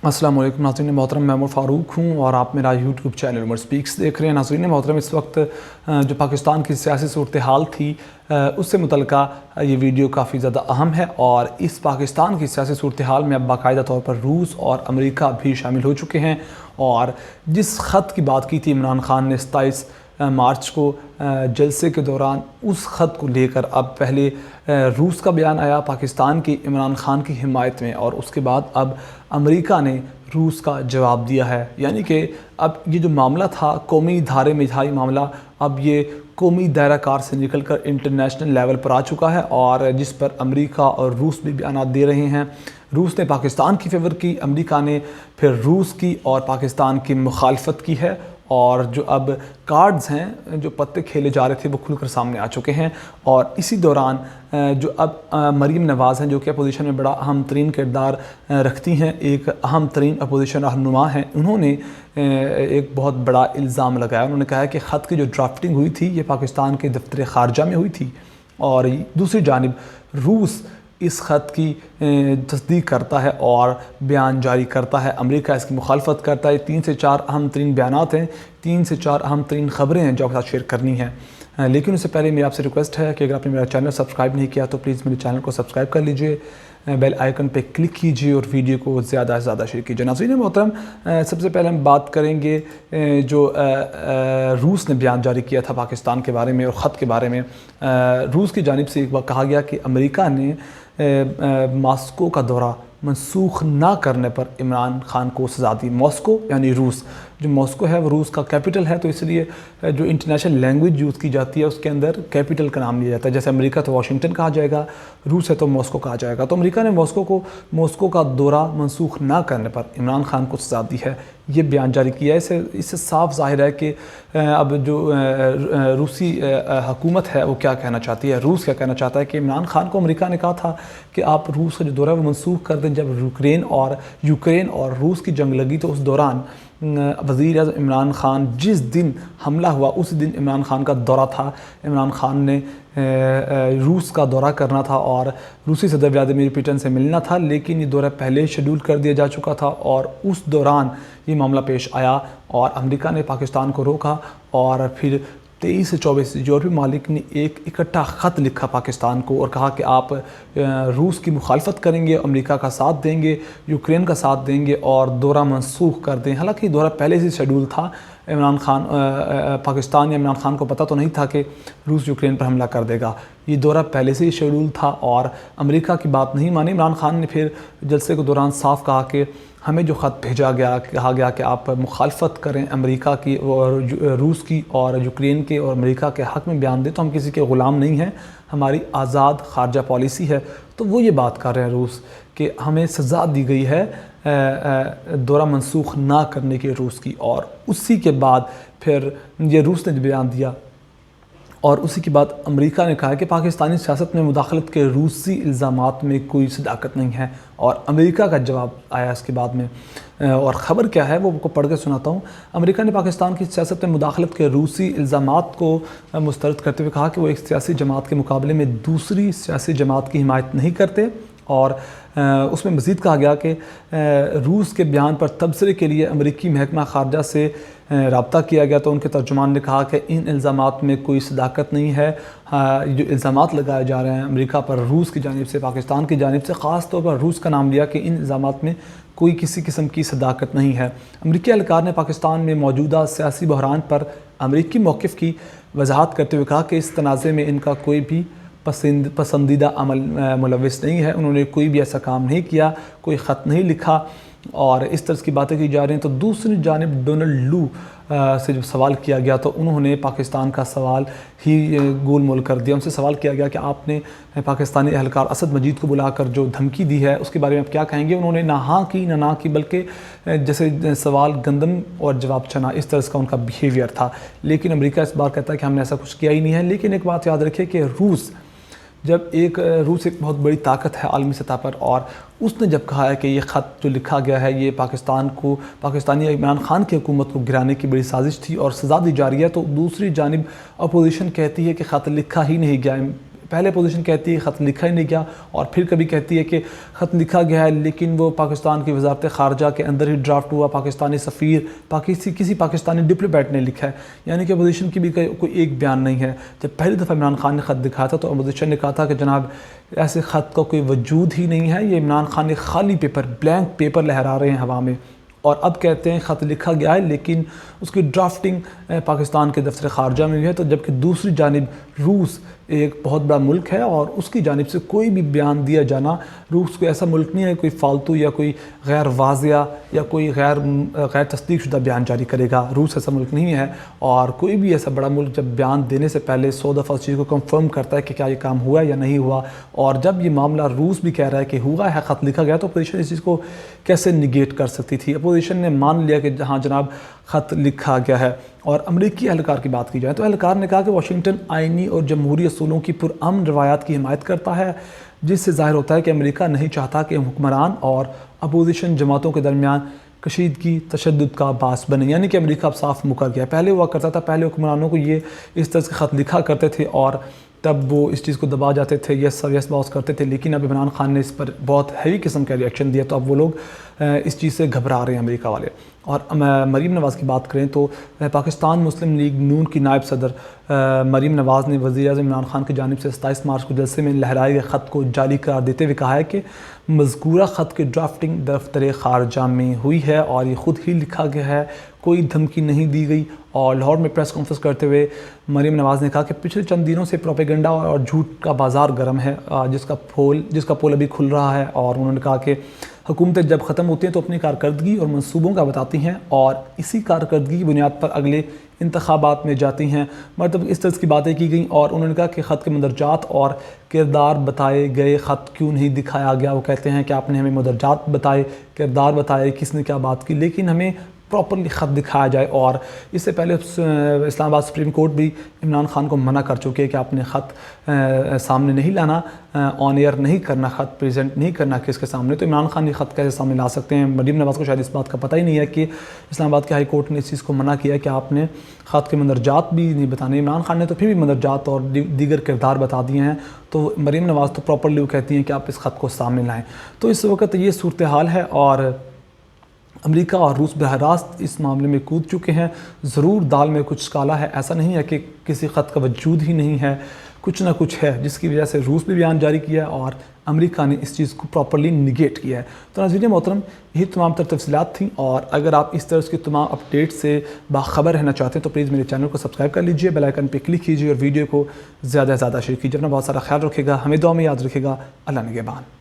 السلام علیکم ناظرین محترم، میں عمر فاروق ہوں اور آپ میرا یوٹیوب چینل عمر سپیکس دیکھ رہے ہیں۔ ناظرین محترم، اس وقت جو پاکستان کی سیاسی صورتحال تھی اس سے متعلقہ یہ ویڈیو کافی زیادہ اہم ہے، اور اس پاکستان کی سیاسی صورتحال میں اب باقاعدہ طور پر روس اور امریکہ بھی شامل ہو چکے ہیں۔ اور جس خط کی بات کی تھی عمران خان نے 27 مارچ کو جلسے کے دوران، اس خط کو لے کر اب پہلے روس کا بیان آیا پاکستان کی عمران خان کی حمایت میں، اور اس کے بعد اب امریکہ نے روس کا جواب دیا ہے۔ یعنی کہ اب یہ جو معاملہ تھا قومی دھارے میں تھا، یہ معاملہ اب یہ قومی دائرہ کار سے نکل کر انٹرنیشنل لیول پر آ چکا ہے، اور جس پر امریکہ اور روس بھی بیانات دے رہے ہیں۔ روس نے پاکستان کی فیور کی، امریکہ نے پھر روس کی اور پاکستان کی مخالفت کی ہے، اور جو اب کارڈز ہیں، جو پتے کھیلے جا رہے تھے، وہ کھل کر سامنے آ چکے ہیں۔ اور اسی دوران جو اب مریم نواز ہیں، جو کہ اپوزیشن میں بڑا اہم ترین کردار رکھتی ہیں، ایک اہم ترین اپوزیشن رہنما ہیں، انہوں نے ایک بہت بڑا الزام لگایا۔ انہوں نے کہا کہ خط کی جو ڈرافٹنگ ہوئی تھی یہ پاکستان کے دفتر خارجہ میں ہوئی تھی، اور دوسری جانب روس اس خط کی تصدیق کرتا ہے اور بیان جاری کرتا ہے، امریکہ اس کی مخالفت کرتا ہے۔ 3 سے 4 اہم ترین بیانات ہیں، 3 سے 4 اہم ترین خبریں ہیں جو آپ کے ساتھ شیئر کرنی ہیں، لیکن اس سے پہلے میری آپ سے ریکویسٹ ہے کہ اگر آپ نے میرا چینل سبسکرائب نہیں کیا تو پلیز میرے چینل کو سبسکرائب کر لیجئے، بیل آئیکن پہ کلک کیجئے اور ویڈیو کو زیادہ سے زیادہ شیئر کیجئے۔ ناظرین محترم، سب سے پہلے ہم بات کریں گے جو روس نے بیان جاری کیا تھا پاکستان کے بارے میں اور خط کے بارے میں۔ روس کی جانب سے ایک بار کہا گیا کہ امریکہ نے ماسکو کا دورہ منسوخ نہ کرنے پر عمران خان کو سزا دی۔ ماسکو یعنی روس، جو ماسکو ہے وہ روس کا کیپٹل ہے، تو اس لیے جو انٹرنیشنل لینگویج یوز کی جاتی ہے اس کے اندر کیپٹل کا نام لیا جاتا ہے۔ جیسے امریکہ تو واشنگٹن کہا جائے گا، روس ہے تو ماسکو کہا جائے گا۔ تو امریکہ نے ماسکو کا دورہ منسوخ نہ کرنے پر عمران خان کو سزا دی ہے، یہ بیان جاری کیا ہے۔ اس سے صاف ظاہر ہے کہ اب جو روسی حکومت ہے وہ کیا کہنا چاہتی ہے، روس کیا کہنا چاہتا ہے کہ عمران خان کو امریکہ نے کہا تھا کہ آپ روس کا جو دورہ ہے وہ منسوخ کر دیں۔ جب یوکرین اور روس کی جنگ لگی تو اس دوران وزیر اعظم عمران خان، جس دن حملہ ہوا اس دن عمران خان کا دورہ تھا، عمران خان نے روس کا دورہ کرنا تھا اور روسی صدر ولادیمیر پوٹن سے ملنا تھا، لیکن یہ دورہ پہلے شیڈول کر دیا جا چکا تھا، اور اس دوران یہ معاملہ پیش آیا اور امریکہ نے پاکستان کو روکا، اور پھر 23 سے 24 یورپی ممالک نے ایک اکٹھا خط لکھا پاکستان کو اور کہا کہ آپ روس کی مخالفت کریں گے، امریکہ کا ساتھ دیں گے، یوکرین کا ساتھ دیں گے اور دورہ منسوخ کر دیں۔ حالانکہ دورہ پہلے سے شیڈول تھا، پاکستان یا عمران خان کو پتہ تو نہیں تھا کہ روس یوکرین پر حملہ کر دے گا، یہ دورہ پہلے سے ہی شیڈول تھا، اور امریکہ کی بات نہیں مانی۔ عمران خان نے پھر جلسے کے دوران صاف کہا کہ ہمیں جو خط بھیجا گیا، کہا گیا کہ آپ مخالفت کریں امریکہ کی اور روس کی اور یوکرین کے اور امریکہ کے حق میں بیان دیں، تو ہم کسی کے غلام نہیں ہیں، ہماری آزاد خارجہ پالیسی ہے۔ تو وہ یہ بات کر رہے ہیں روس کہ ہمیں سزا دی گئی ہے دورہ منسوخ نہ کرنے کی روس کی، اور اسی کے بعد پھر یہ روس نے بیان دیا، اور اسی کے بعد امریکہ نے کہا کہ پاکستانی سیاست میں مداخلت کے روسی الزامات میں کوئی صداقت نہیں ہے، اور امریکہ کا جواب آیا اس کے بعد میں۔ اور خبر کیا ہے وہ کو پڑھ کے سناتا ہوں۔ امریکہ نے پاکستان کی سیاست میں مداخلت کے روسی الزامات کو مسترد کرتے ہوئے کہا کہ وہ ایک سیاسی جماعت کے مقابلے میں دوسری سیاسی جماعت کی حمایت نہیں کرتے، اور اس میں مزید کہا گیا کہ روس کے بیان پر تبصرے کے لیے امریکی محکمہ خارجہ سے رابطہ کیا گیا، تو ان کے ترجمان نے کہا کہ ان الزامات میں کوئی صداقت نہیں ہے۔ جو الزامات لگائے جا رہے ہیں امریکہ پر روس کی جانب سے، پاکستان کی جانب سے، خاص طور پر روس کا نام لیا کہ ان الزامات میں کوئی کسی قسم کی صداقت نہیں ہے۔ امریکی اہلکار نے پاکستان میں موجودہ سیاسی بحران پر امریکی موقف کی وضاحت کرتے ہوئے کہا کہ اس تنازع میں ان کا کوئی بھی پسندیدہ عمل ملوث نہیں ہے، انہوں نے کوئی بھی ایسا کام نہیں کیا، کوئی خط نہیں لکھا، اور اس طرح کی باتیں کی جا رہی ہیں۔ تو دوسری جانب ڈونلڈ لو سے جب سوال کیا گیا تو انہوں نے پاکستان کا سوال ہی گول مول کر دیا۔ ان سے سوال کیا گیا کہ آپ نے پاکستانی اہلکار اسد مجید کو بلا کر جو دھمکی دی ہے اس کے بارے میں آپ کیا کہیں گے؟ انہوں نے نہ ہاں کی نہ کی، بلکہ جیسے سوال گندم اور جواب چنا، اس طرح کا ان کا بیہیویئر تھا۔ لیکن امریکہ اس بار کہتا ہے کہ ہم نے ایسا کچھ کیا ہی نہیں ہے۔ لیکن ایک بات یاد رکھے کہ روس ایک بہت بڑی طاقت ہے عالمی سطح پر، اور اس نے جب کہا ہے کہ یہ خط جو لکھا گیا ہے یہ پاکستانی عمران خان کی حکومت کو گرانے کی بڑی سازش تھی اور سزا دی جا رہی ہے، تو دوسری جانب اپوزیشن کہتی ہے کہ خط لکھا ہی نہیں گیا پہلے اپوزیشن کہتی ہے خط لکھا ہی نہیں گیا، اور پھر کبھی کہتی ہے کہ خط لکھا گیا ہے لیکن وہ پاکستان کی وزارت خارجہ کے اندر ہی ڈرافٹ ہوا، پاکستانی سفیر کسی پاکستانی ڈپلومیٹ نے لکھا ہے، یعنی کہ اپوزیشن کی بھی کوئی ایک بیان نہیں ہے۔ جب پہلی دفعہ عمران خان نے خط دکھایا تھا تو اپوزیشن نے کہا تھا کہ جناب ایسے خط کا کوئی وجود ہی نہیں ہے، یہ عمران خان نے خالی پیپر، بلینک پیپر لہرا رہے ہیں ہوا میں، اور اب کہتے ہیں خط لکھا گیا ہے لیکن اس کی ڈرافٹنگ پاکستان کے دفتر خارجہ میں ہوئی ہے۔ تو جبکہ دوسری جانب روس ایک بہت بڑا ملک ہے اور اس کی جانب سے کوئی بھی بیان دیا جانا، روس کوئی ایسا ملک نہیں ہے کوئی فالتو یا کوئی غیر واضح یا کوئی غیر تصدیق شدہ بیان جاری کرے گا، روس ایسا ملک نہیں ہے، اور کوئی بھی ایسا بڑا ملک جب بیان دینے سے پہلے 100 دفعہ اس چیز کو کنفرم کرتا ہے کہ کیا یہ کام ہوا ہے یا نہیں ہوا، اور جب یہ معاملہ روس بھی کہہ رہا ہے کہ ہوا ہے، خط لکھا گیا، تو اپوزیشن اس چیز کو کیسے نگیٹ کر سکتی تھی؟ اپوزیشن نے مان لیا کہ ہاں جناب خط لکھا گیا ہے۔ اور امریکی اہلکار کی بات کی جائے تو اہلکار نے کہا کہ واشنگٹن آئینی اور جمہوری اصولوں کی پرامن روایات کی حمایت کرتا ہے، جس سے ظاہر ہوتا ہے کہ امریکہ نہیں چاہتا کہ حکمران اور اپوزیشن جماعتوں کے درمیان کشیدگی تشدد کا باعث بنے، یعنی کہ امریکہ اب صاف مکر گیا۔ پہلے ہوا کرتا تھا، پہلے حکمرانوں کو یہ اس طرح سے خط لکھا کرتے تھے اور تب وہ اس چیز کو دبا جاتے تھے، یس سر یس باس کرتے تھے، لیکن اب عمران خان نے اس پر بہت ہیوی قسم کا ریئیکشن دیا، تو اب وہ لوگ اس چیز سے گھبرا رہے ہیں امریکہ والے۔ اور مریم نواز کی بات کریں تو پاکستان مسلم لیگ نون کی نائب صدر مریم نواز نے وزیر اعظم عمران خان کی جانب سے 27 مارچ کو جلسے میں لہرائے گئے خط کو جعلی قرار دیتے ہوئے کہا ہے کہ مذکورہ خط کی ڈرافٹنگ دفتر خارجہ میں ہوئی ہے اور یہ خود ہی لکھا گیا ہے، کوئی دھمکی نہیں دی گئی۔ اور لاہور میں پریس کانفرنس کرتے ہوئے مریم نواز نے کہا کہ پچھلے چند دنوں سے پروپیگنڈا اور جھوٹ کا بازار گرم ہے، جس کا پول ابھی کھل رہا ہے، اور انہوں نے کہا کہ حکومتیں جب ختم ہوتی ہیں تو اپنی کارکردگی اور منصوبوں کا بتاتی ہیں اور اسی کارکردگی کی بنیاد پر اگلے انتخابات میں جاتی ہیں، مطلب اس طرح کی باتیں کی گئیں۔ اور انہوں نے کہا کہ خط کے مندرجات اور کردار بتائے گئے، خط کیوں نہیں دکھایا گیا؟ وہ کہتے ہیں کہ آپ نے ہمیں مندرجات بتائے، کردار بتائے، کس نے کیا بات کی، لیکن ہمیں پراپرلی خط دکھایا جائے۔ اور اس سے پہلے اسلام آباد سپریم کورٹ بھی عمران خان کو منع کر چکے کہ آپ نے خط سامنے نہیں لانا، آن ایئر نہیں کرنا، خط پریزنٹ نہیں کرنا کس کے سامنے۔ تو عمران خان یہ خط کیسے سامنے لا سکتے ہیں؟ مریم نواز کو شاید اس بات کا پتہ ہی نہیں ہے کہ اسلام آباد کے ہائی کورٹ نے اس چیز کو منع کیا کہ آپ نے خط کے مندرجات بھی نہیں بتانے۔ عمران خان نے تو پھر بھی مندرجات اور دیگر کردار بتا دیے ہیں، تو مریم نواز تو پراپرلی وہ کہتی ہیں کہ آپ اس خط کو سامنے لائیں۔ تو اس وقت یہ صورتحال ہے اور امریکہ اور روس براہ راست اس معاملے میں کود چکے ہیں۔ ضرور دال میں کچھ کالا ہے، ایسا نہیں ہے کہ کسی خط کا وجود ہی نہیں ہے، کچھ نہ کچھ ہے، جس کی وجہ سے روس بھی بیان جاری کیا ہے اور امریکہ نے اس چیز کو پراپرلی نگیٹ کیا ہے۔ تو ناظرین محترم، یہی تمام تر تفصیلات تھیں، اور اگر آپ اس طرح کی تمام اپڈیٹ سے باخبر رہنا چاہتے ہیں تو پلیز میرے چینل کو سبسکرائب کر لیجئے، بیل آئیکن پہ کلک کیجئے اور ویڈیو کو زیادہ سے زیادہ شیئر کیجئے۔ اپنا بہت سارا خیال رکھے گا، ہمیں دعا میں یاد رکھے گا۔ اللہ نگہبان۔